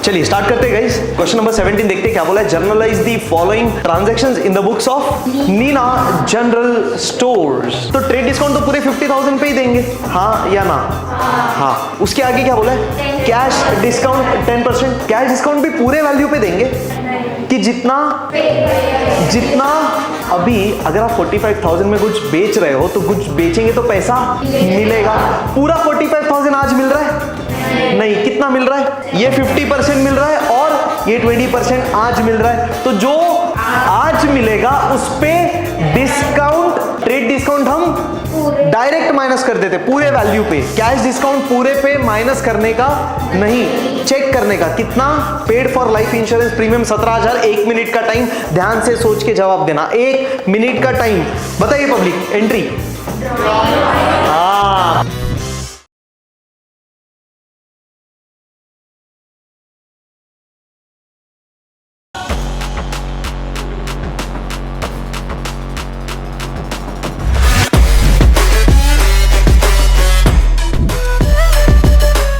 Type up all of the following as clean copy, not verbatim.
चलिए स्टार्ट करते हैं गाइस। क्वेश्चन नंबर 17 देखते हैं क्या बोला है। Journalise the following transactions in the books of Neena general stores. तो ट्रेड डिस्काउंट तो पूरे 50,000 पे ही देंगे, हाँ या ना? हाँ। उसके आगे क्या बोला है? Cash discount 10%। कैश डिस्काउंट भी पूरे वैल्यू पे देंगे कि जितना अभी अगर आप 45,000 में कुछ बेच रहे हो तो कुछ बेचेंगे तो पैसा मिलेगा। पूरा 45,000 आज मिल रहा है? नहीं। कितना मिल रहा है? ये 50% मिल रहा है और ये 20% आज मिल रहा है। तो जो आज मिलेगा उस पे डिस्काउंट, ट्रेड डिस्काउंट हम डायरेक्ट माइनस कर देते पूरे वैल्यू पे। कैश डिस्काउंट पूरे पे माइनस करने का नहीं, चेक करने का। कितना? Paid for life insurance premium 17,000। 1 minute का टाइम, ध्यान से सोच के जवाब देना। 1 मिनट का टाइम। बताइए पब्लिक, एंट्री। हाँ,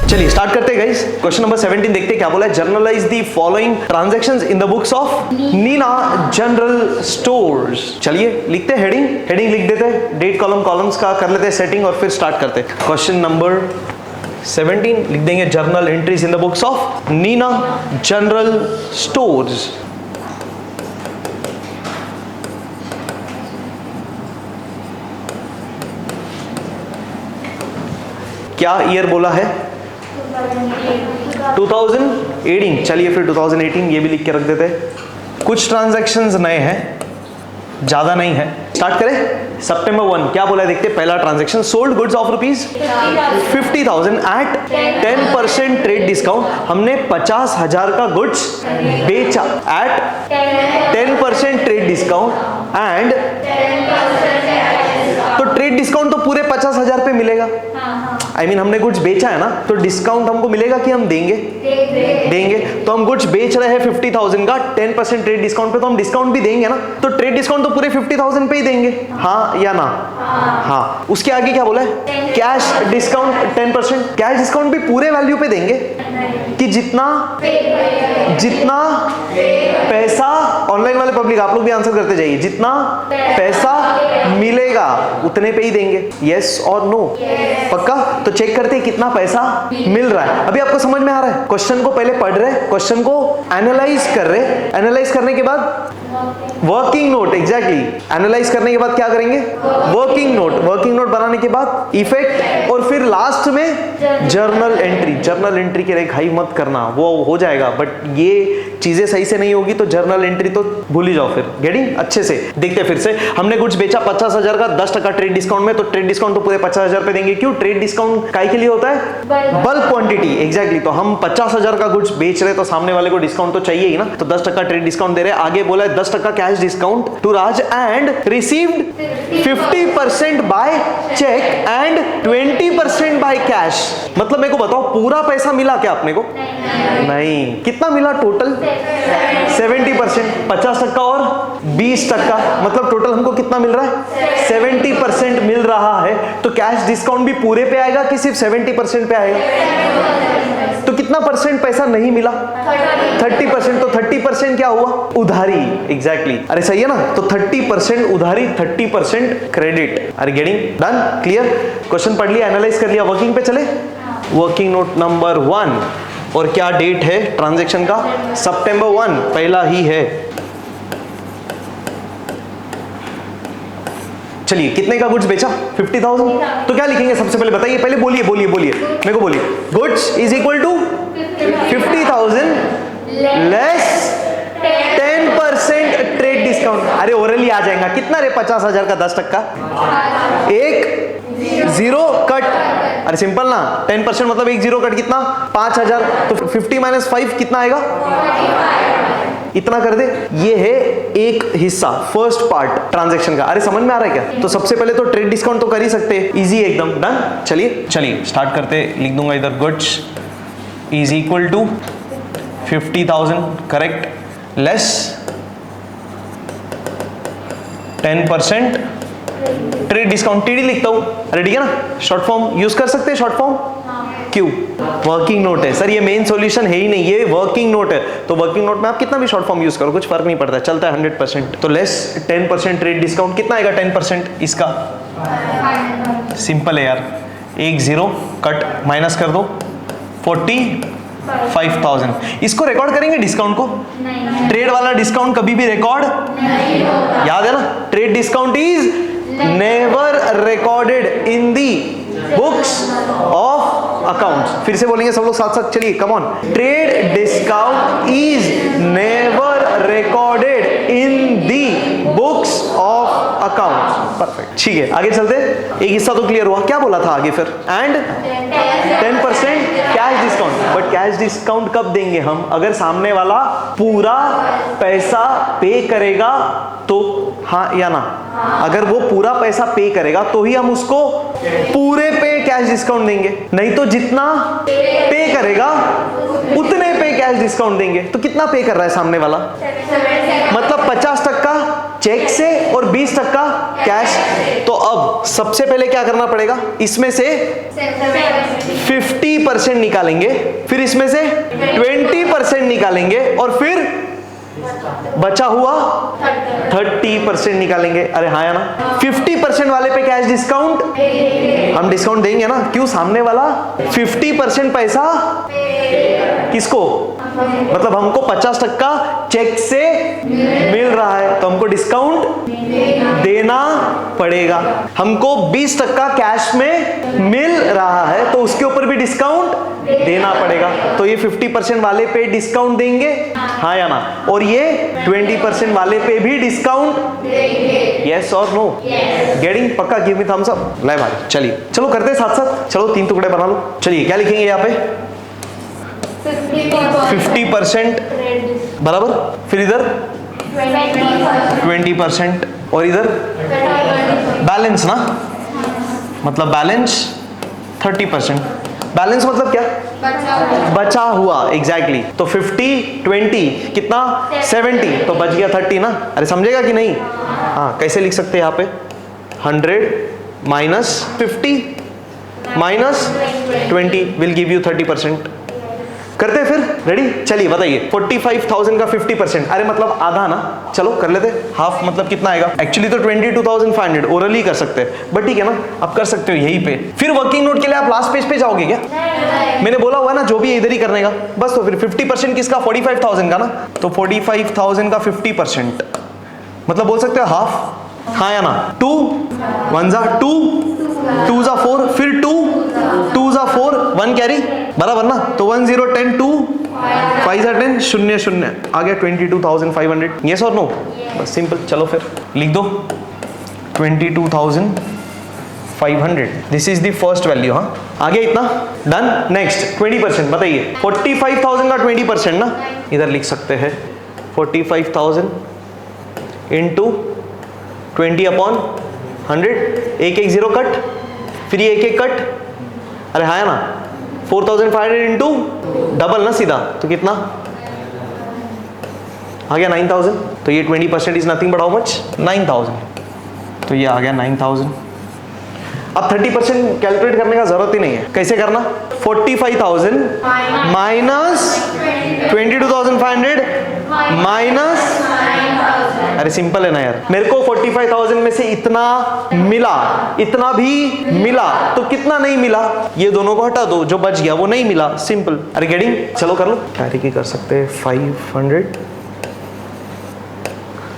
चलिए स्टार्ट करते हैं गाइस। क्वेश्चन नंबर 17 देखते हैं क्या बोला है। Journalise the following transactions in the books of Neena general stores. चलिए लिखते हैं हेडिंग लिख देते हैं। डेट कॉलम्स का कर लेते हैं सेटिंग और फिर स्टार्ट करते हैं। क्वेश्चन नंबर 17 लिख देंगे journal entries in the books of Neena general stores. क्या ईयर बोला है? 2018। चलिए फिर 2018 ये भी लिख के रख देते हैं। कुछ ट्रांजैक्शंस नए हैं, ज्यादा नहीं है। स्टार्ट करें। सितंबर 1 क्या बोला है देखते हैं। पहला transaction, sold goods of ₹50,000 at 10% trade discount. हमने 50,000 का गुड्स बेचा एट 10% ट्रेड डिस्काउंट एंड तो ट्रेड डिस्काउंट तो पूरे 50,000 पे मिलेगा। I mean, हमने गुड्स बेचा है ना, तो डिस्काउंट हमको मिलेगा कि हम देंगे? देंगे। तो हम गुड्स बेच रहे हैं 50,000 का, 10% ट्रेड डिस्काउंट पे, तो हम डिस्काउंट भी देंगे ना। तो ट्रेड डिस्काउंट तो पूरे 50,000 पे ही देंगे, हाँ या ना? हाँ। उसके आगे क्या बोला है? Cash discount 10%। कैश डिस्काउंट भी पूरे वैल्यू पे देंगे कि जितना पैसा, ऑनलाइन वाले पब्लिक आप लोग भी आंसर करते जाइए, जितना पैसा मिलेगा उतने पे ही देंगे। यस और नो? पक्का? तो चेक करते हैं कितना पैसा मिल रहा है। अभी आपको समझ में आ रहा है? क्वेश्चन को पहले पढ़ रहे, क्वेश्चन को एनालाइज कर रहे, एनालाइज करने के बाद वर्किंग नोट। एग्जैक्टली। एनालाइज करने के बाद क्या करेंगे? वर्किंग नोट बनाने के बाद इफेक्ट और फिर लास्ट में जर्नल एंट्री। जर्नल एंट्री के लिए घाई मत करना, वो हो जाएगा, बट ये चीजें सही से नहीं होगी तो जर्नल एंट्री तो भूल ही जाओ। फिर गेटिंग? अच्छे से देखते फिर से। हमने गुड्स बेचा 50,000 का, 10% ट्रेड डिस्काउंट में, तो ट्रेड डिस्काउंट तो पूरे 50,000 पे देंगे। क्यों? ट्रेड डिस्काउंट काहे के लिए होता है? Bulk quantity. एग्जैक्टली। तो हम 50,000 का गुड्स बेच रहे तो सामने वाले को डिस्काउंट तो चाहिए ही ना, तो 10% ट्रेड डिस्काउंट दे रहे हैं। आगे बोला है 10% cash discount to Raj and received 50% by cheque and 20% by cash. मतलब मेरे को बताओ पूरा पैसा मिला क्या अपने को? नहीं। कितना मिला टोटल? 70%। 50% और 20%, मतलब टोटल हमको कितना मिल रहा है? 70% मिल रहा है। तो कैश डिस्काउंट भी पूरे पे आएगा कि सिर्फ 70% पे आएगा? तो कितना परसेंट पैसा नहीं मिला? 30%। तो 30% क्या हुआ? उधारी। एग्जैक्टली। अरे सही है ना? तो 30% उधारी, 30% क्रेडिट। अरे गेटिंग? डन? क्लियर? क्वेश्चन पढ़ लिया, एनालाइज कर लिया, वर्किंग पे चले। वर्किंग नोट नंबर 1 और क्या डेट है ट्रांजैक्शन का? सितंबर 1 पहला ही है। चलिए कितने का गुड्स बेचा? 50,000। तो क्या लिखेंगे सबसे पहले? बताइए, पहले बोलिए मेरे को बोलिए। Goods is equal to 50,000 less 10% trade discount. अरे ओरली आ जाएगा। कितना रे? 50,000 का 10%, एक जीरो कट। अरे सिंपल ना, 10% मतलब एक जीरो कट कितना? 5,000। तो 50 - 5 कितना आएगा? इतना कर दे। ये है एक हिस्सा, फर्स्ट पार्ट ट्रांजैक्शन का। अरे समझ में आ रहा है क्या? तो सबसे पहले तो ट्रेड डिस्काउंट तो कर ही सकते हैं, इजी एकदम। डन? चलिए स्टार्ट करते। लिख दूंगा इधर goods is equal to 50,000 correct, less 10% trade discount, TD लिखता हूं। रेडी है ना? शॉर्ट फॉर्म यूज कर सकते हैं, शॉर्ट फॉर्म क्यों? वर्किंग नोट है सर, ये मेन सॉल्यूशन है ही नहीं, ये वर्किंग नोट है। तो वर्किंग नोट में आप कितना भी शॉर्ट फॉर्म यूज करो कुछ फर्क नहीं पड़ता, चलता है 100%। तो लेस 10% ट्रेड डिस्काउंट, कितना आएगा 10% इसका? सिंपल है यार, 1 0 कट, माइनस कर दो 45,000। इसको रिकॉर्ड करेंगे डिस्काउंट को? नहीं। ट्रेड वाला डिस्काउंट कभी भी रिकॉर्ड नहीं होता, याद है ना? Trade discount is never recorded in the books of accounts. फिर से बोलेंगे सब लोग साथ साथ, चलिए come on. Trade discount is never recorded in the books of accounts. Perfect, ठीक है आगे चलते। एक हिस्सा तो क्लियर हुआ, क्या बोला था आगे फिर? And 10% cash discount. But cash discount कब देंगे हम? अगर सामने वाला पूरा पैसा पे करेगा तो, हाँ या ना? अगर वो पूरा पैसा पे करेगा तो ही हम उसको पूरे पे कैश डिस्काउंट देंगे, नहीं तो जितना पे करेगा उतने पे कैश डिस्काउंट देंगे। तो कितना पे कर रहा है सामने वाला? मतलब 50% चेक से और 20% कैश। तो अब सबसे पहले क्या करना पड़ेगा? इसमें से 50% निकालेंगे, फिर इसमें से 20% निकालेंगे और फिर बचा हुआ 30% निकालेंगे। अरे हाँ या ना? 50% वाले पे कैश डिस्काउंट हम डिस्काउंट देंगे ना, क्यों? सामने वाला 50% पैसा किसको? मतलब हमको 50% चेक से मिल रहा है तो हमको डिस्काउंट देना पड़ेगा। हमको 20% कैश में मिल रहा है तो उसके ऊपर भी डिस्काउंट देना पड़ेगा। तो ये 50% वाले पे डिस्काउंट देंगे, हाँ या ना? और ये 20% वाले पे भी डिस्काउंट देंगे। यस और नो? गेटिंग? पक्का? Give me thumbs up. Live भाई, चलिए चलो करते हैं साथ साथ। चलो 3 टुकड़े बना लो। चलिए क्या लिखेंगे यहाँ पे? 50% बराबर, फिर इधर 20% और इधर बैलेंस ना, मतलब बैलेंस 30%। बैलेंस मतलब क्या? बचा हुआ। एग्जैक्टली। तो 50 20 कितना? 70, तो बच गया 30 ना। अरे समझेगा कि नहीं? हाँ, कैसे लिख सकते हैं यहाँ पे? 100 minus 50 minus 20 will give you 30%। करते हैं फिर? रेडी? चलिए बताइए। 45,000 का 50%, अरे मतलब आधा ना। चलो कर लेते। हाफ मतलब कितना आएगा? एक्चुअली तो 22,500 ओरली कर सकते हैं, बट ठीक है ना, आप कर सकते हो यहीं पे। फिर वर्किंग नोट के लिए आप लास्ट पेज पे जाओगे क्या? मैंने बोला हुआ ना, जो भी इधर ही करने का बस। तो फिर 50% किसका? 45,000 का ना। तो 45,000 का 50% मतलब बोल सकते हो हाफ, हाँ या ना? 2 1 जा 2 2 जा 4, फिर 2 2 जा 4, 1 कैरी बराबर ना। तो 1 0 10 2 5 जा 10 0 0 आ गया 22,500। यस और नो? बस सिंपल। चलो फिर लिख दो 22,500। This is the first value. हाँ आ गया इतना? डन। नेक्स्ट 20% बताइए। 45,000 का 20% ना, इधर लिख सकते हैं 45,000 इंटू 20/100। एक 0 कट, फिर ये एक कट। अरे हाँ है ना? 4,500 इंटू डबल ना सीधा, तो कितना आ गया? 9,000। तो ये 20% is nothing but how much? 9,000। तो ये आ गया 9,000। अब 30% कैलकुलेट करने का जरूरत ही नहीं है। कैसे करना? 45,000 माइनस 22,500 माइनस, अरे सिंपल है ना यार। मेरे को 45,000 में से इतना मिला, इतना भी मिला, तो कितना नहीं मिला? ये दोनों को हटा दो, जो बच गया वो नहीं मिला। सिंपल। अरे गेटिंग? चलो कर लो। कैरी की कर सकते हैं 500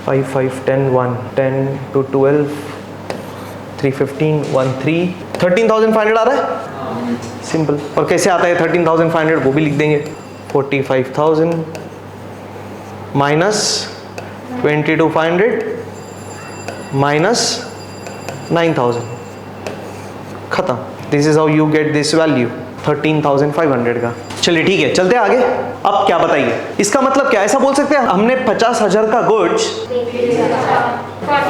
5 5 10 1 10 2 12 3 15 1 3 13,500 आ रहा है। सिंपल। और कैसे आता है 13,500? वो भी लिख देंगे। 45,000 माइनस 22,500 माइनस 9,000, खत्म। This is how you get this value 13,500 का। चलिए ठीक है, चलते हैं आगे। अब क्या बताइए? इसका मतलब क्या? ऐसा बोल सकते हैं हमने 50,000 का गुड्स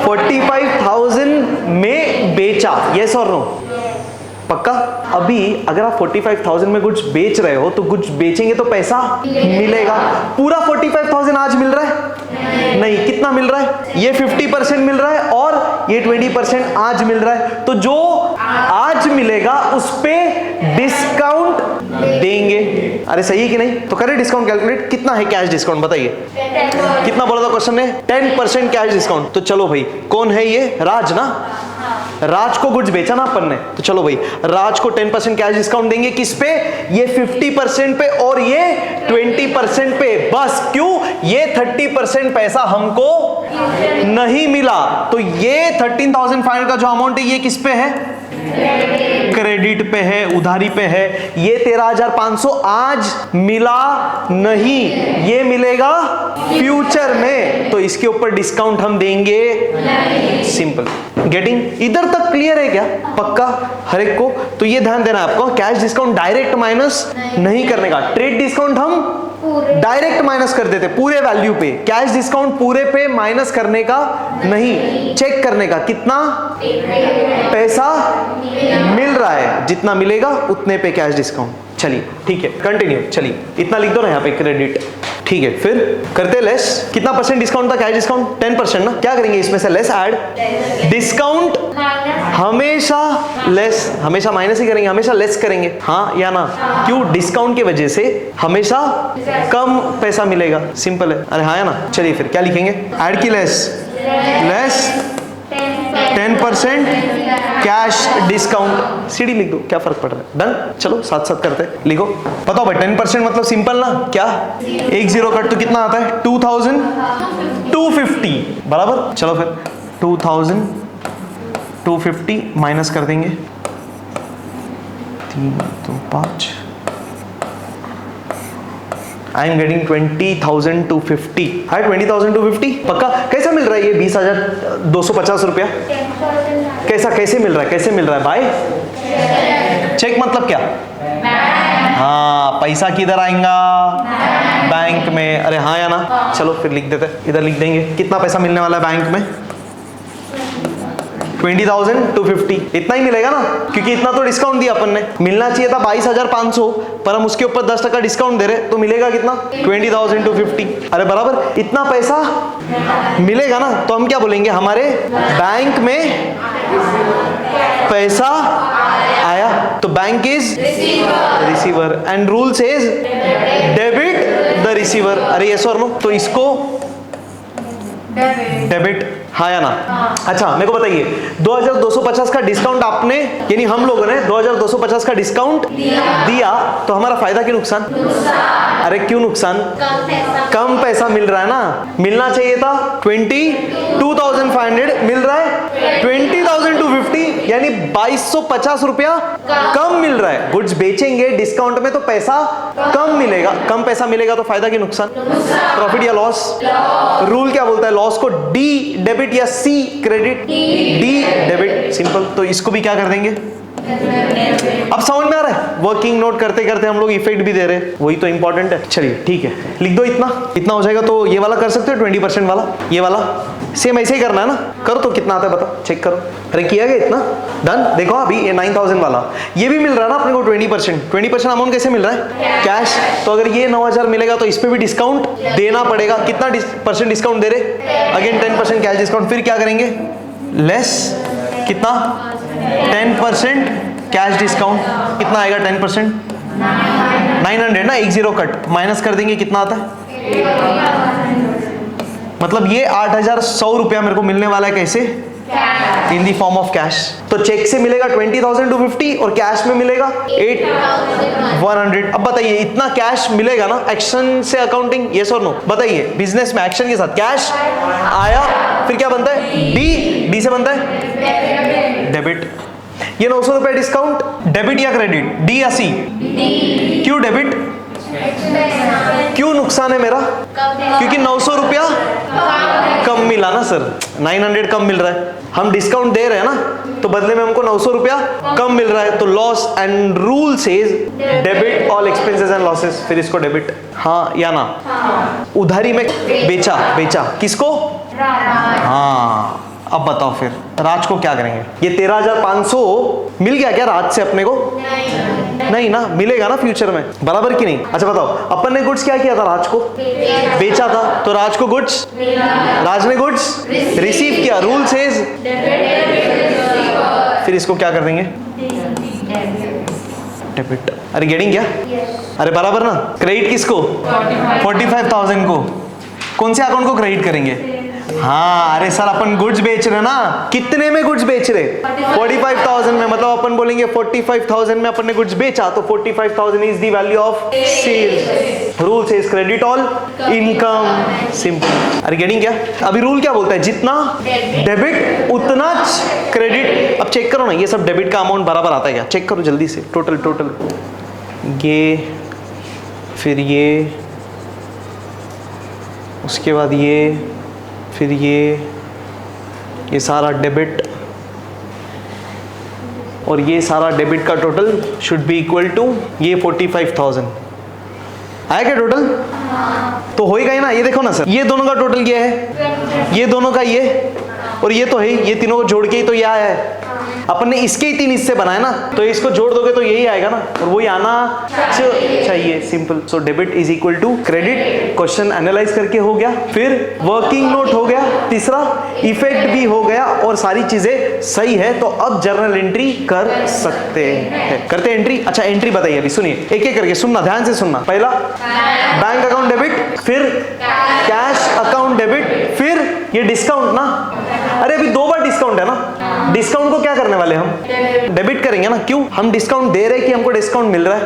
45,000 में बेचा। यस और नो? पक्का? अभी अगर आप 45,000 में गुड्स बेच रहे हो तो गुड्स बेचेंगे तो पैसा मिलेगा। पूरा 45,000 आज मिल रहा है? नहीं। कितना मिल रहा है? ये 50% मिल रहा है और ये 20% आज मिल रहा है। तो जो आज मिलेगा उस पे डिस्काउंट देंगे। अरे सही है कि नहीं? तो करें डिस्काउंट कैलकुलेट। कितना है कैश डिस्काउंट बताइए? कितना बोला था क्वेश्चन ने? 10% कैश डिस्काउंट। तो चलो भाई, कौन है ये? राज ना? राज को गुड्स बेचा ना अपन ने, तो चलो भाई राज को 10% कैश डिस्काउंट देंगे। किस पे? ये 50% पे और ये 20% पे। बस क्यों? ये 30% पैसा हमको नहीं मिला, तो ये 13,500 का जो अमाउंट है ये किस पे है? क्रेडिट पे है, उधारी पे है। ये 13,500 आज मिला नहीं, ये मिलेगा फ्यूचर में, तो इसके ऊपर डिस्काउंट हम देंगे। सिंपल। गेटिंग? इधर तक क्लियर है क्या? पक्का हर एक को? तो ये ध्यान देना आपको, कैश डिस्काउंट डायरेक्ट माइनस नहीं करने का। ट्रेड डिस्काउंट हम डायरेक्ट माइनस कर देते पूरे वैल्यू पे, कैश डिस्काउंट पूरे पे माइनस करने का नहीं, चेक करने का कितना पैसा मिल रहा है, जितना मिलेगा उतने पे कैश डिस्काउंट। चलिए ठीक है, कंटिन्यू। चलिए इतना लिख दो ना यहाँ पे, क्रेडिट। ठीक है, फिर करते लेस। कितना परसेंट डिस्काउंट था? कैश डिस्काउंट 10% ना? क्या करेंगे इसमें से? Less add. डिस्काउंट हमेशा लेस, हमेशा माइनस ही करेंगे, हमेशा लेस करेंगे, हाँ या ना? क्यों? डिस्काउंट की वजह से हमेशा कम पैसा मिलेगा। सिंपल है। अरे हाँ या ना? चलिए फिर क्या लिखेंगे? ऐड की less, less 10% cash discount. CD लिख दो, क्या फर्क पड़ रहा है? डन। चलो साथ साथ करते हैं, लिखो। बताओ भाई 10% मतलब सिंपल ना? क्या 1 0 कट तो कितना आता है? 2250 बराबर। चलो फिर 2250 माइनस कर देंगे 3 2 5। I am getting 20,250। है 20,250 पक्का? कैसा मिल रहा है ये 20,250 रुपया? कैसा, कैसे मिल रहा है? कैसे मिल रहा है भाई? चेक मतलब क्या? हाँ, पैसा किधर आएगा? बैंक में। अरे हाँ या ना? चलो फिर लिख देते, इधर लिख देंगे। कितना पैसा मिलने वाला है बैंक में? 20,250। इतना ही मिलेगा ना, क्योंकि इतना तो डिस्काउंट दिया अपन ने। मिलना चाहिए था 22,500, पर हम उसके ऊपर 10% डिस्काउंट दे रहे, तो मिलेगा कितना? 20,250। अरे बराबर, इतना पैसा मिलेगा ना, तो हम क्या बोलेंगे? हमारे बैंक में पैसा आया। तो bank is receiver and rule says debit the receiver. अरे यस और नो? तो इसको डेबिट, हाँ या ना? अच्छा मेरे को बताइए, 2250 का डिस्काउंट आपने, यानी हम लोगों ने 2250 का डिस्काउंट दिया, तो हमारा फायदा कि नुकसान? अरे क्यों नुकसान? कम पैसा मिल रहा है ना। मिलना चाहिए था 22,500, मिल रहा है 20,250, यानी 2250 रुपया कम मिल रहा है। गुड्स बेचेंगे डिस्काउंट में तो पैसा कम मिलेगा। कम पैसा मिलेगा तो फायदा कि नुकसान? प्रॉफिट या लॉस? रूल क्या बोलता है? लॉस को डी डेबिट या सी क्रेडिट? D debit. सिंपल। तो इसको भी क्या कर देंगे? अब समझ में आ रहा है? वर्किंग नोट करते करते हम लोग इफेक्ट भी दे रहे हैं, वही तो इंपॉर्टेंट है। चलिए ठीक है, लिख दो इतना। इतना हो जाएगा तो ये वाला कर सकते हो 20% वाला। ये वाला सेम ऐसे ही करना है ना? करो तो कितना आता है बताओ, चेक करो। अरे किया गया इतना? डन। देखो अभी ये 9,000 वाला ये भी मिल रहा है ना अपने को 20%। अमाउंट कैसे मिल रहा है? कैश। तो अगर ये 9,000 मिलेगा तो इस पे भी डिस्काउंट देना पड़ेगा। कितना परसेंट डिस्काउंट दे रहे? Again 10% cash discount. फिर क्या करेंगे? लेस कितना? 10% कैश डिस्काउंट। कितना आएगा 10%? 900 ना? 1 0 कट माइनस कर देंगे, कितना आता है? मतलब ये 8,100 रुपया मेरे को मिलने वाला है। कैसे? इन दी फॉर्म ऑफ कैश। तो चेक से मिलेगा 20,250 और कैश में मिलेगा 8,100। अब बताइए इतना कैश मिलेगा ना एक्शन से अकाउंटिंग? यस और नो? बताइए बिजनेस में एक्शन के साथ कैश आया, फिर क्या बनता है? डी। डी से बनता है डेबिट। ये 900 रुपए डिस्काउंट डेबिट या क्रेडिट? डी या सी? क्यों डेबिट? क्यों नुकसान है मेरा? क्योंकि 900 रुपया कम मिला ना सर। 900 कम मिल रहा है, हम डिस्काउंट दे रहे हैं ना, तो बदले में हमको 900 रुपया कम मिल रहा है। तो loss and rule says debit all expenses and losses. फिर इसको डेबिट, हाँ या ना? उधारी में बेचा, बेचा किसको? हाँ। अब बताओ फिर राज को क्या करेंगे? ये 13,500 मिल गया क्या राज से अपने को? नहीं ना, मिलेगा ना फ्यूचर में, बराबर कि नहीं? अच्छा बताओ, अपन ने गुड्स क्या किया था? राज को बेचा था, तो राज को गुड्स, राज ने गुड्स रिसीव किया। रूल सेज फिर इसको क्या कर देंगे? डेबिट। अरे गेटिंग क्या? अरे बराबर ना। क्रेडिट किसको? 45,000 को। कौन से अकाउंट को क्रेडिट करेंगे? हाँ, अरे सर अपन गुड्स बेच रहे ना, कितने में गुड्स बेच रहे? 45,000 में। मतलब अपन बोलेंगे 45,000 में अपन ने गुड्स बेचा, तो 45,000 is the value of sales. Rule says credit all income, simple. अरे गेटिंग क्या? अभी रूल क्या बोलता है? जितना डेबिट उतना क्रेडिट। अब चेक करो ना, ये सब डेबिट का अमाउंट बराबर आता है क्या? चेक करो जल्दी से। टोटल ये, फिर ये, उसके बाद ये, फिर ये सारा डेबिट और ये सारा डेबिट का total should be equal to ये 45,000 आया क्या टोटल? तो होएगा ही ना। ये देखो ना सर, ये दोनों का टोटल ये है, ये दोनों का ये, और ये तो है, ये तीनों को जोड़ के ही तो ये आया है। अपन ने इसके ही 3 हिस्से बनाए ना, तो इसको जोड़ दोगे तो यही आएगा ना, और वही आना चाहिए, simple. So debit is equal to credit. Question analyse करके हो गया, फिर वर्किंग नोट हो गया, तीसरा इफेक्ट भी हो गया, और सारी चीजें सही है, तो अब जर्नल एंट्री कर सकते हैं। करते हैं एंट्री। अच्छा एंट्री बताइए, अभी सुनिए, एक एक करके सुनना, ध्यान से सुनना। पहला बैंक अकाउंट डेबिट, फिर कैश अकाउंट डेबिट, फिर ये डिस्काउंट ना। अरे अभी 2 बार डिस्काउंट है ना। डिस्काउंट को क्या करने वाले हम? डेबिट करेंगे ना। क्यों? हम डिस्काउंट दे रहे हैं कि हमको डिस्काउंट मिल रहा है?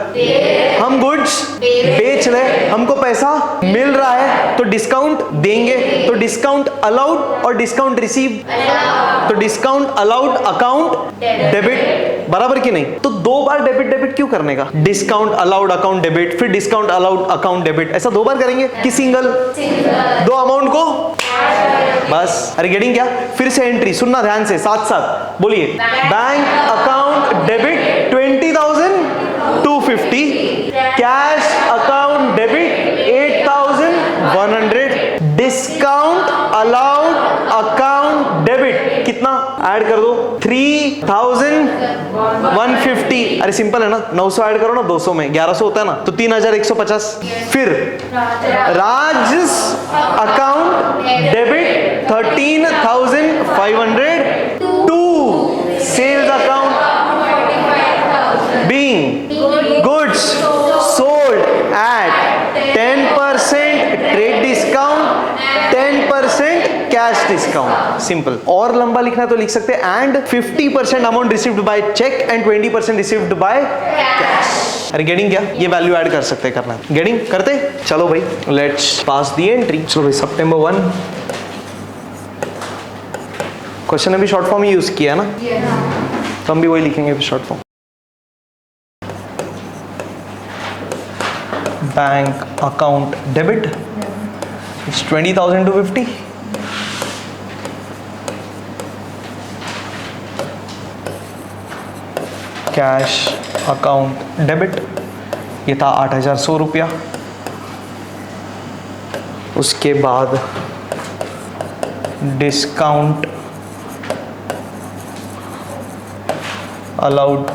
हम गुड्स बेच रहे हैं, हमको पैसा मिल रहा है, तो डिस्काउंट देंगे। तो डिस्काउंट अलाउड और डिस्काउंट रिसीव, तो डिस्काउंट अलाउड अकाउंट डेबिट, बराबर कि नहीं? तो 2 बार डेबिट क्यों करने का? डिस्काउंट अलाउड अकाउंट डेबिट, फिर डिस्काउंट अलाउड अकाउंट डेबिट, ऐसा 2 बार करेंगे कि सिंगल? 2 अमाउंट को बस। अरे गेटिंग क्या? फिर से एंट्री सुनना ध्यान से, साथ साथ बोलिए। Bank account debit 20,250, cash account debit 8,100, discount allowed account debit कितना ऐड कर दो? 3,150। अरे सिंपल है ना, 900 ऐड करो ना 200 में, 1100 होता है ना, तो 3,150। फिर Raj's account debit 13,500 to sales account being goods sold at 10% trade discount, 10% cash discount, simple. और लंबा लिखना है तो लिख सकते हैं and 50% amount received by cheque and 20% received by cash. अरे गेटिंग क्या? ये वैल्यू ऐड कर सकते हैं, करना है गेटिंग करते। चलो भाई लेट्स पास दी एंट्री। चलो भाई सितंबर 1 क्वेश्चन अभी शॉर्ट फॉर्म ही यूज किया ना, तो हम भी वही लिखेंगे short form. Bank account debit it's 20,250, cash account debit ये था 8,100 रुपया। उसके बाद डिस्काउंट अलाउड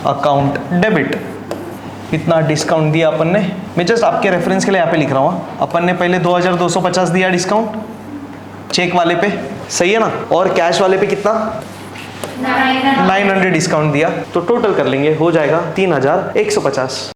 अकाउंट डेबिट, इतना डिस्काउंट दिया अपन ने। मैं जस्ट आपके रेफरेंस के लिए यहाँ पे लिख रहा हूँ। अपन ने पहले 2,250 दिया डिस्काउंट चेक वाले पे, सही है ना, और कैश वाले पे कितना? 900 डिस्काउंट दिया, तो टोटल कर लेंगे, हो जाएगा 3,150।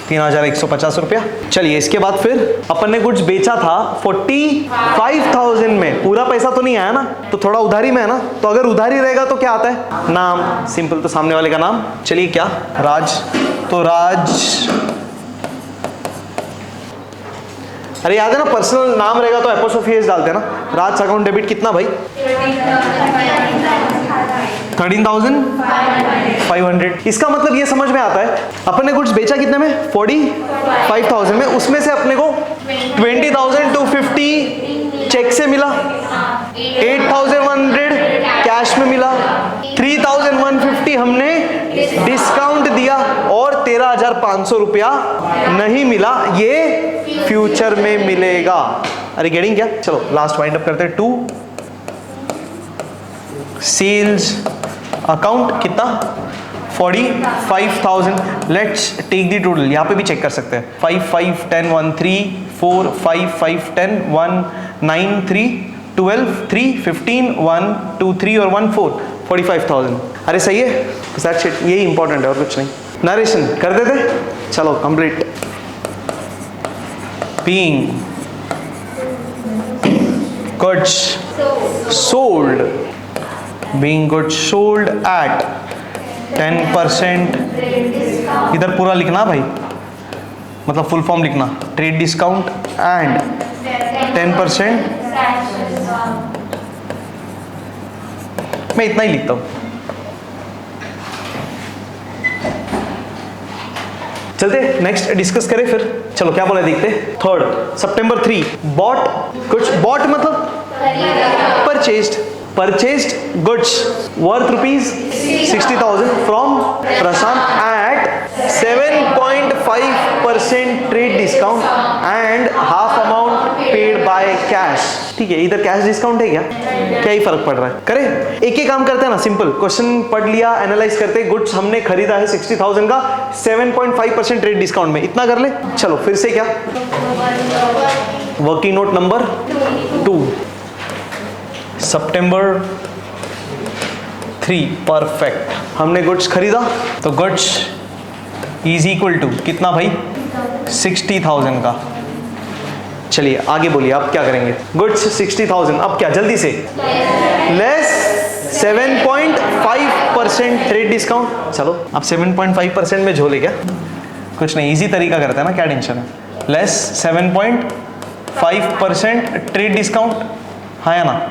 3,150 रुपया। चलिए इसके बाद फिर अपन ने गुड्स बेचा था 45,000 में, पूरा पैसा तो नहीं आया ना, तो थोड़ा उधारी में है ना, तो अगर उधारी रहेगा तो क्या आता है? नाम, सिंपल, तो सामने वाले का नाम। चलिए क्या? राज, तो राज, अरे याद है ना पर्सनल नाम रहेगा तो एपोस्ट्रोफी एस डालते हैं ना। राज अकाउंट डेबिट कितना भाई? 13,500। इसका मतलब ये समझ में आता है, अपन ने गुड्स बेचा कितने में? 45,000 में, उसमें से अपने को 20,250 चेक से मिला, 8,100 कैश में मिला, 3,150 हमने डिस्काउंट दिया, और 13,500 रुपया नहीं मिला, ये फ्यूचर में मिलेगा। अरे गेटिंग क्या? चलो लास्ट वाइंड अप करते हैं। 2 सेल्स अकाउंट कितना? 45,000। लेट्स टेक दी टोटल, यहाँ पे भी चेक कर सकते हैं। 5 5 10 1 3 4 5 5 10 1 9 3 12 3 15 1 2 3 और 1 4 45,000। अरे सही है, दैट्स इट, यही इंपॉर्टेंट है और कुछ नहीं। नरेशन कर देते, चलो complete. Being goods sold, being goods sold at 10%, इधर पूरा लिखना भाई, मतलब फुल फॉर्म लिखना, ट्रेड डिस्काउंट एंड 10%। मैं इतना ही लिखता हूं। चलते नेक्स्ट डिस्कस करें फिर। चलो क्या बोला देखते। 3 सितंबर 3 बॉट, कुछ बॉट मतलब purchased goods worth ₹60,000 from Prashant at 7.5% trade discount and half amount paid by cash. ठीक है, इधर कैश डिस्काउंट है क्या ही फर्क पड़ रहा है। करें एक ही काम करते हैं ना, सिंपल क्वेश्चन पढ़ लिया, एनालाइज करते, गुड्स हमने खरीदा है 60,000 का, 7.5% ट्रेड डिस्काउंट में, इतना कर ले। चलो फिर से क्या, वर्किंग नोट नंबर 2 सितंबर 3 परफेक्ट, हमने गुड्स खरीदा तो गुड्स इज इक्वल टू कितना भाई, 60,000 का। चलिए आगे बोलिए, आप क्या करेंगे। गुड्स 60,000, अब क्या जल्दी से, लेस 7.5% ट्रेड डिस्काउंट। चलो अब 7.5% में झोले क्या, कुछ नहीं, इजी तरीका करते हैं ना, क्या टेंशन है। लेस 7.5% ट्रेड डिस्काउंट, हाँ या ना।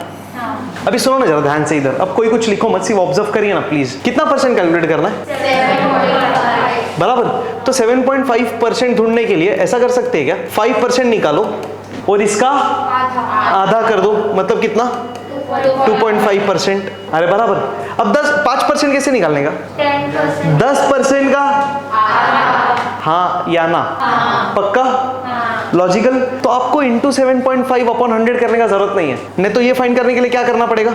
अभी सुनो ना जरा ध्यान से इधर, अब कोई कुछ लिखो मत, सिर्फ ऑब्जर्व करिए ना प्लीज। कितना परसेंट कैलकुलेट करना है, 7.5 बराबर। तो 7.5% ढूंढने के लिए ऐसा कर सकते हैं क्या, 5% निकालो और इसका आधा कर दो, मतलब कितना, 2.5%। अरे बराबर। अब 5% कैसे निकालने का, 10% का, हाँ या ना, पक्का, लॉजिकल। तो आपको इंटू 7.5/100 करने का जरूरत नहीं है, नहीं तो ये फाइंड करने के लिए क्या करना पड़ेगा,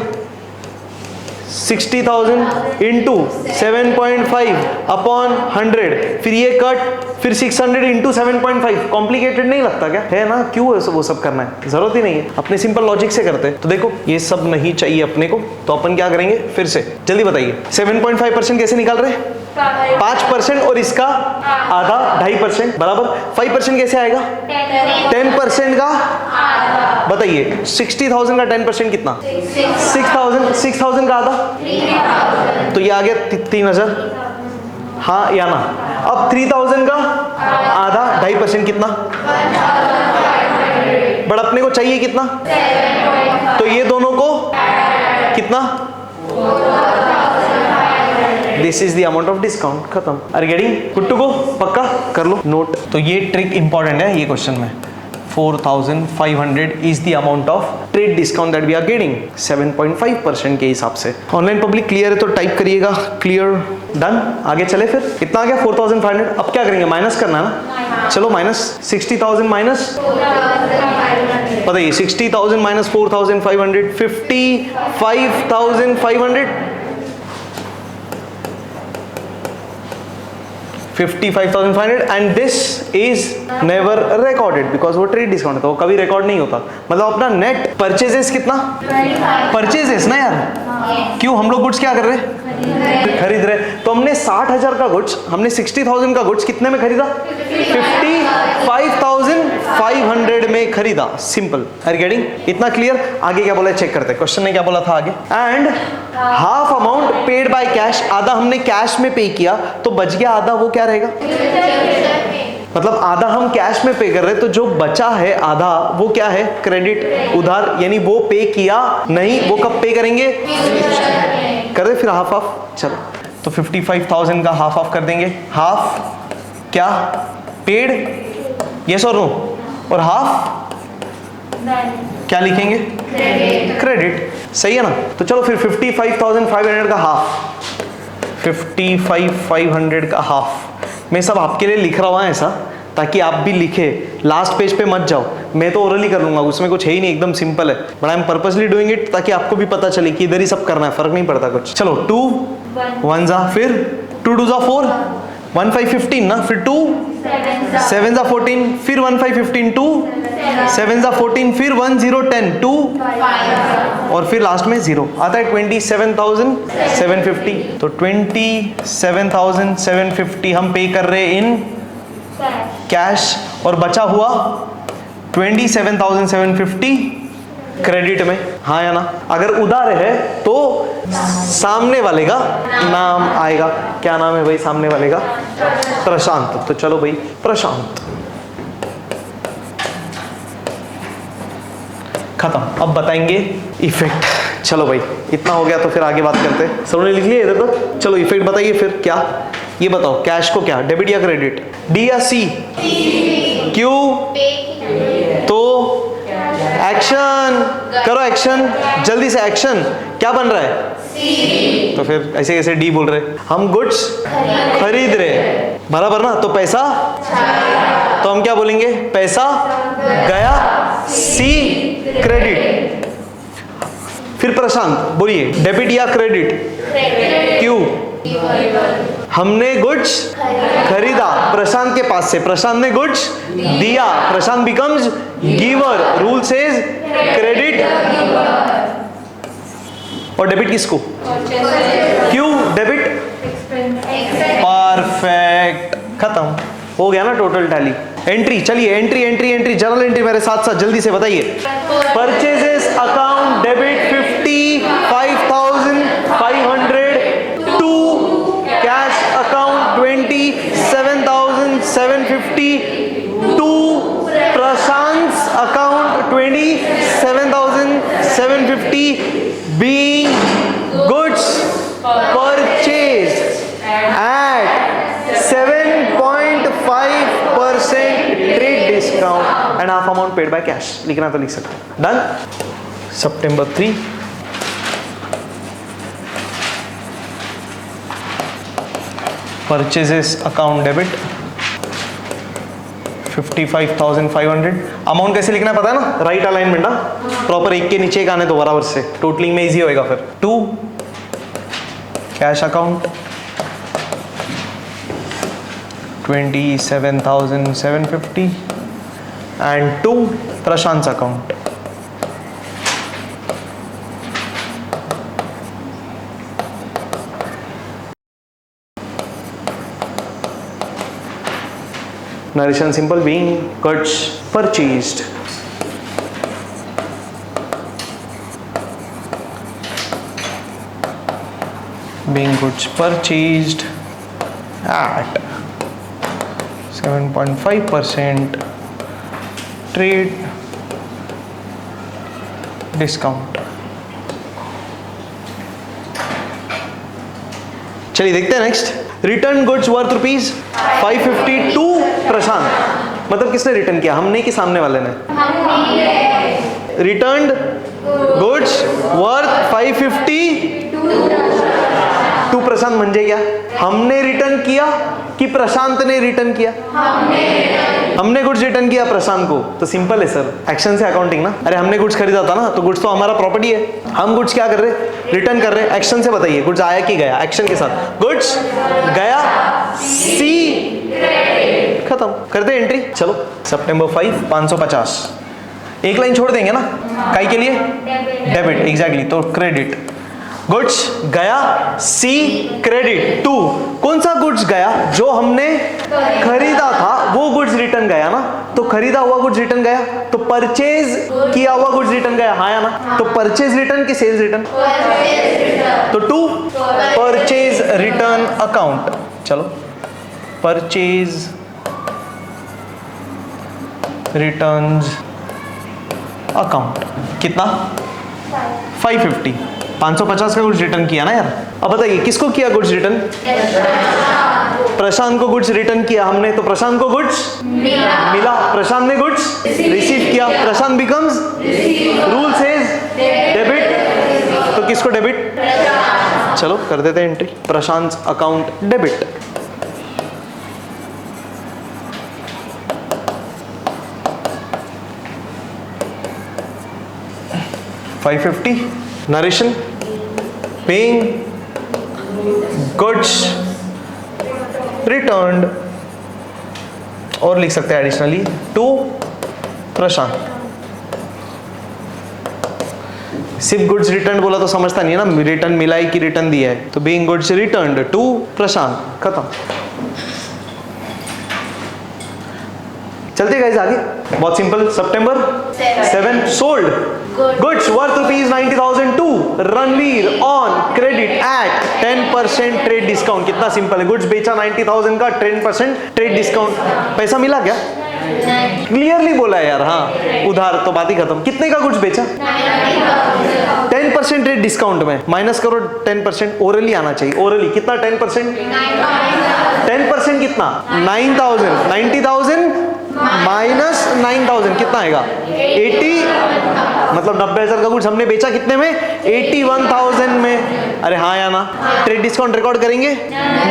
60,000 इंटू 7.5/100, फिर ये कट, फिर 600 इंटू 7.5। कॉम्प्लिकेटेड नहीं लगता क्या, है ना, क्यों है वो सब करना है, जरूरत ही नहीं है, अपने सिंपल लॉजिक से करते हैं। तो देखो ये सब नहीं चाहिए अपने को, तो अपन क्या करेंगे, फिर से जल्दी बताइए। 7.5% कैसे निकाल रहे हैं, 5% और इसका आधा 2.5% बराबर। 5% कैसे आएगा, 10% का, बताइए 60,000 का 10% कितना, 6,000 का आधा, तो ये आ गया 3,000, हाँ या ना। अब 3,000 का आधा 2.5% कितना, बट अपने को चाहिए कितना, तो ये दोनों को कितना, this is the amount of discount, खत्म। Are getting good to go, पक्का कर लो नोट। तो ये ट्रिक इंपॉर्टेंट है ये क्वेश्चन में। 4,500 is the amount of trade discount that we are getting 7.5% के हिसाब से। ऑनलाइन पब्लिक क्लियर है तो टाइप करिएगा क्लियर, डन। आगे चले फिर, कितना आ गया 4,500। अब क्या करेंगे, माइनस करना है ना, चलो माइनस 60,000 माइनस, बताइए 60,000 minus 4,500, 55,500, 55,500 and this is never recorded because वो ट्रेड डिस्काउंट था, वो कभी रिकॉर्ड नहीं होता। मतलब अपना नेट परचेजेस कितना, परचेजेस ना यार, क्यों हम लोग गुड्स क्या कर रहे हैं, खरीद रहे। तो हमने 60,000 का गुड्स, हमने 60,000 का गुड्स कितने में खरीदा, 55,500 में खरीदा, सिंपल। आर गेटिंग, इतना क्लियर। आगे क्या बोला चेक करते हैं, क्वेश्चन ने क्या बोला था आगे, and half amount paid by cash, आधा हमने कैश में पे किया तो बच गया आधा, वो क्या रहेगा, मतलब आधा हम कैश में पे कर रहे, तो जो बचा है आधा वो क्या है, क्रेडिट, उधार, यानी वो पे किया नहीं, वो कब पे करेंगे, कर दे फिर हाफ ऑफ। चलो तो 55,000 का हाफ ऑफ कर देंगे, हाफ क्या पेड, यस और नो, और हाफ क्या लिखेंगे, क्रेडिट, सही है ना। तो चलो फिर 55,500 का हाफ, 55,500 का हाफ, मैं सब आपके लिए लिख रहा हूँ ऐसा ताकि आप भी लिखे, लास्ट पेज पे मत जाओ, मैं तो ओरली कर लूंगा, उसमें कुछ है ही नहीं, एकदम सिंपल है, but I am purposely doing it ताकि आपको भी पता चले कि इधर ही सब करना है, फर्क नहीं पड़ता कुछ। चलो 2 1 जा, फिर 2 2 जा 4, 1 5 15 ना, फिर 2 7 जा 14, फिर 1 5 15 2 7 जा 14, फिर 1 0 10 2 और फिर लास्ट में 0 आता है 27,750। तो 27,750 हम पे कर रहे इन कैश और बचा हुआ 27,750 क्रेडिट में, हाँ या ना। अगर उधार है तो सामने वाले का नाम आएगा। क्या नाम है भाई सामने वाले का? प्रशांत। तो चलो भाई प्रशांत, खत्म। अब बताएंगे इफेक्ट। चलो भाई इतना हो गया तो फिर आगे बात करते हैं। सबने लिख लिया इधर तक? चलो इफेक्ट बताइए फिर क्या। ये बताओ कैश को क्या, डेबिट या क्रेडिट? डी या सी? क्यों? तो एक्शन करो, एक्शन जल्दी से, एक्शन क्या बन रहा है? सी। तो फिर ऐसे कैसे डी बोल रहे? हम गुड्स खरीद रहे, बराबर ना। तो पैसा, तो हम क्या बोलेंगे? पैसा गया, सी क्रेडिट। फिर प्रशांत बोलिए डेबिट या क्रेडिट? क्यों? हमने गुड्स खरीदा प्रशांत के पास से, प्रशांत ने गुड्स दिया, Prashant becomes giver, rule says credit. और डेबिट किसको? क्यों डेबिट? परफेक्ट, खत्म हो गया ना टोटल टैली। एंट्री, चलिए entry entry entry, journal entry मेरे साथ साथ जल्दी से बताइए। Purchases account debit 55,500 to cash account 27,750 to Prashant account 27,750 being goods purchased at 7.5% trade discount and half amount paid by cash। लिखना तो लिख सकते हैं। Done. September 3 purchases account debit 55,500। Amount कैसे लिखना है पता है ना? राइट अलाइनमेंट ना, प्रॉपर एक के नीचे एक आने तो बराबर से, टोटलिंग में इजी होएगा। फिर to cash account 27,750 and to Prashant account narration simple, being goods purchased at 7.5% trade discount। चलिए देखते हैं next. Return goods worth ₹550 to Prashant, मतलब किसने रिटर्न किया? हमने कि सामने वाले ने? Return goods worth 550 to Prashant म्हणजे क्या? हमने रिटर्न किया कि प्रशांत ने रिटर्न किया? हमने गुड्स रिटर्न किया प्रशांत को। तो सिंपल है सर, एक्शन से अकाउंटिंग ना। अरे हमने गुड्स खरीदा था ना, तो गुड्स तो हमारा प्रॉपर्टी है, हम गुड्स क्या कर रहे? रिटर्न कर रहे। एक्शन से बताइए गुड्स आया कि गया? एक्शन के साथ गुड्स गया, सी खत्म। करते हैं एंट्री। चलो September 5 550, एक लाइन छोड़ देंगे ना काई के लिए? Debit, exactly. तो क्रेडिट, गुड्स गया, सी क्रेडिट। टू कौन सा गुड्स गया? जो हमने खरीदा था वो गुड्स रिटर्न गया ना, तो खरीदा हुआ गुड्स रिटर्न गया, तो परचेज किया हुआ गुड्स रिटर्न गया, हाँ या ना। तो परचेज रिटर्न की सेल्स रिटर्न? तो टू परचेज रिटर्न अकाउंट। चलो परचेज रिटर्न्स अकाउंट कितना? 550, 550 का गुड्स रिटर्न किया ना यार। अब बताइए किसको किया गुड्स रिटर्न? प्रशांत को गुड्स रिटर्न किया हमने, तो प्रशांत को गुड्स मिला, प्रशांत ने गुड्स रिसीव किया, Prashant becomes, rule says debit, तो किसको डेबिट? चलो कर देते हैं entry, Prashant account debit. $550 narration, paying goods returned, और लिख सकते हैं एडिशनली टू प्रशांत। सिर्फ गुड्स रिटर्न बोला तो समझता नहीं है ना, रिटर्न मिला है कि रिटर्न दिया है, तो being goods returned to Prashant, खत्म। चलते गाइस आगे, बहुत सिंपल। सितंबर 7 sold goods worth ₹90,000 to Ranveer on credit at 10% trade discount. कितना सिंपल है, गुड्स बेचा 90,000 का, 10% ट्रेड डिस्काउंट, पैसा मिला क्या? क्लियरली बोला है यार, हाँ उधार, तो बात ही खत्म। कितने का गुड्स बेचा? 10% रेट डिस्काउंट में, माइनस करो 10%, ओरली आना चाहिए। ओरली कितना 10%? 10% कितना? 9,000। 90,000 माइनस 9,000 कितना आएगा? 80, मतलब 90,000 का गुड्स हमने बेचा कितने में? 81,000 में। अरे हाँ या ना? ट्रेड डिस्काउंट रिकॉर्ड करेंगे?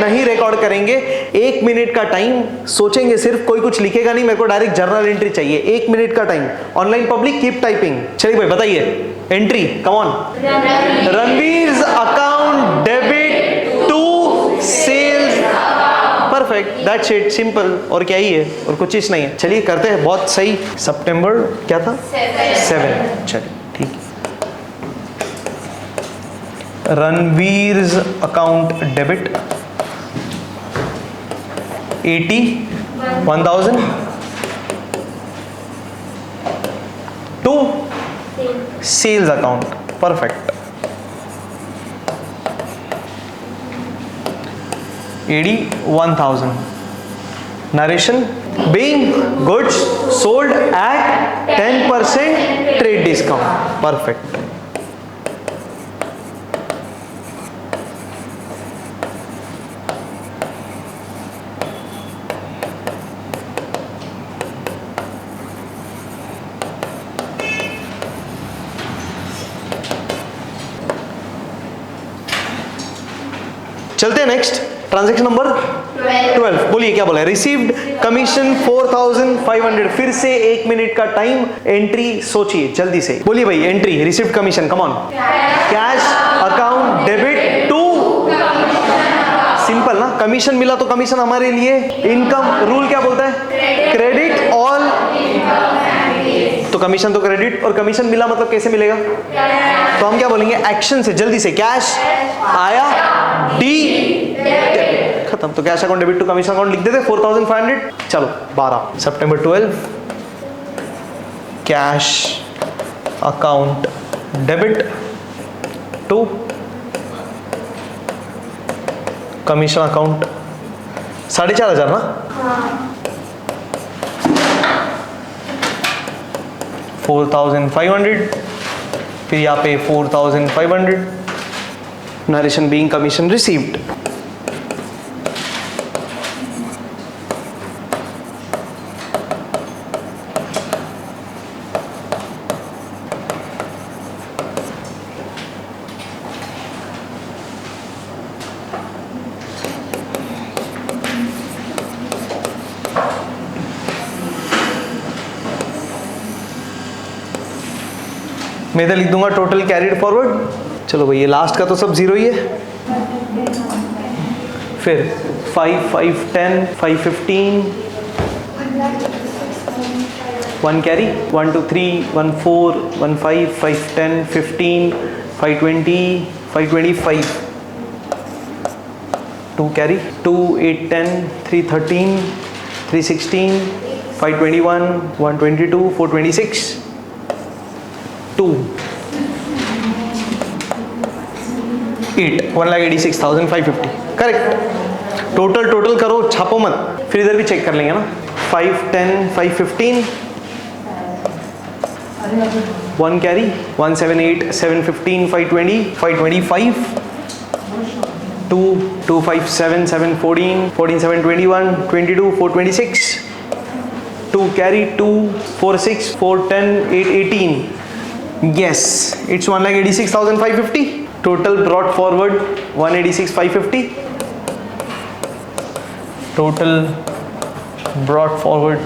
नहीं रिकॉर्ड करेंगे। 1 मिनट का टाइम सोचेंगे, सिर्फ कोई कुछ लिखेगा नहीं, मेरे को डायरेक्ट जर्नल एंट्री चाहिए। 1 मिनट का time, online public keep typing. चलिए भाई बताइए, entry come on. Ranveer's account debit to sales, perfect, that's it, simple. और क्या ही है, और कुछ चीज नहीं है। चलिए करते हैं, बहुत सही। सितंबर क्या था? 7। चलिए ठीक है। Ranveer's account debit 81,000 to sales account, perfect. 81,000 narration being goods sold at 10% trade discount, perfect. चलते हैं नेक्स्ट, ट्रांजैक्शन नंबर 12। बोलिए क्या बोला है? Received commission 4,500। फिर से 1 मिनट का टाइम, एंट्री सोचिए जल्दी से। बोलिए भाई entry, received commission, come on. Cash account debit to, simple ना, कमीशन मिला तो कमीशन हमारे लिए इनकम। रूल क्या बोलता है? क्रेडिट ऑल, तो कमीशन तो क्रेडिट, और कमीशन मिला मतलब कैसे मिलेगा? तो हम क्या बोलेंगे? एक्शन से, जल्दी से। कैश आया, डी, खत्म। तो cash account debit to commission account लिख देते, 4,500। चलो 12 सितंबर 12 cash account debit to commission account 4,500 ना? 4,500, फिर यहाँ पे 4,500, नरेशन बीइंग कमीशन रिसीव्ड। मैं इधर लिख दूंगा टोटल कैरिड फॉरवर्ड। चलो भाई ये लास्ट का तो सब जीरो ही है। फिर 5, 5, 10, 5, 15, 1 कैरी, 1, 2, 3, 1, 4, 1, 5, 5, 10, 15, 5, 20, 5, 25, 2 कैरी, 2, 8, 10, 3, 13, 3, 16, 5, 21, 1, 22, 4, 26, 2, 8, 1,86,550, करेक्ट। टोटल करो, छापो मत, फिर इधर भी चेक कर लेंगे ना। 5, 10, 5, 15, 1 carry, 1, 7, 8, 7, 15, 5, 20, 5, 25, 2, 2, 5, 7, 7, 14, 14, 7, 21, 22, 4, 26, 2 carry, 2, 4, 6, 4, 10, 8, 18. Yes, it's 1,86,550. Total brought forward 186,550. Total brought forward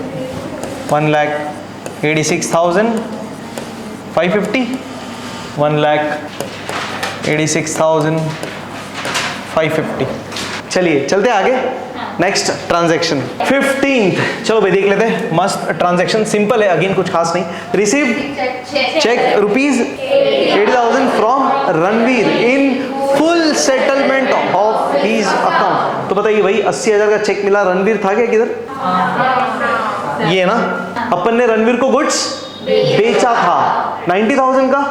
1,86,550. 1,86,550. चलिए चलते आगे। नेक्स्ट ट्रांजैक्शन 15th, चलो भाई देख लेते हैं। मस्त ट्रांजैक्शन, सिंपल है, अगेन कुछ खास नहीं। Receive cheque rupees 80,000 from Ranveer in full settlement of his account. तो बताइए भाई 80,000 का चेक मिला, रणवीर था क्या किधर? ये ना, अपन ने रणवीर को गुड्स बेचा था 90,000 का,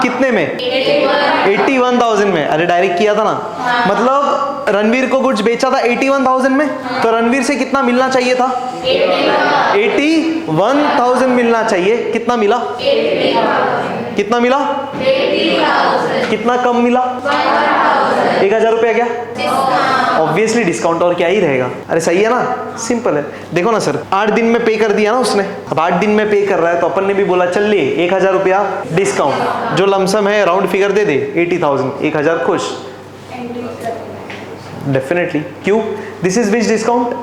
कितने में? 81,000 में। अरे डायरेक्ट किया था ना, मतलब रणवीर को गुड्स बेचा था 81,000 में, तो रणवीर से कितना मिलना चाहिए था? 81,000 मिलना चाहिए। कितना मिला? कितना मिला? 80,000। कितना कम मिला? 1,000 रुपया। क्या? ऑब्वियसली डिस्काउंट, और क्या ही रहेगा। अरे सही है ना, सिंपल है। देखो ना सर, 8 दिन में पे कर दिया ना उसने, अब 8 दिन में पे कर रहा है तो अपन ने भी बोला चल ले 1,000 रुपया डिस्काउंट, जो लमसम है राउंड फिगर दे दे 80,000, 1,000 खुश। डेफिनेटली। क्यों? This is which discount?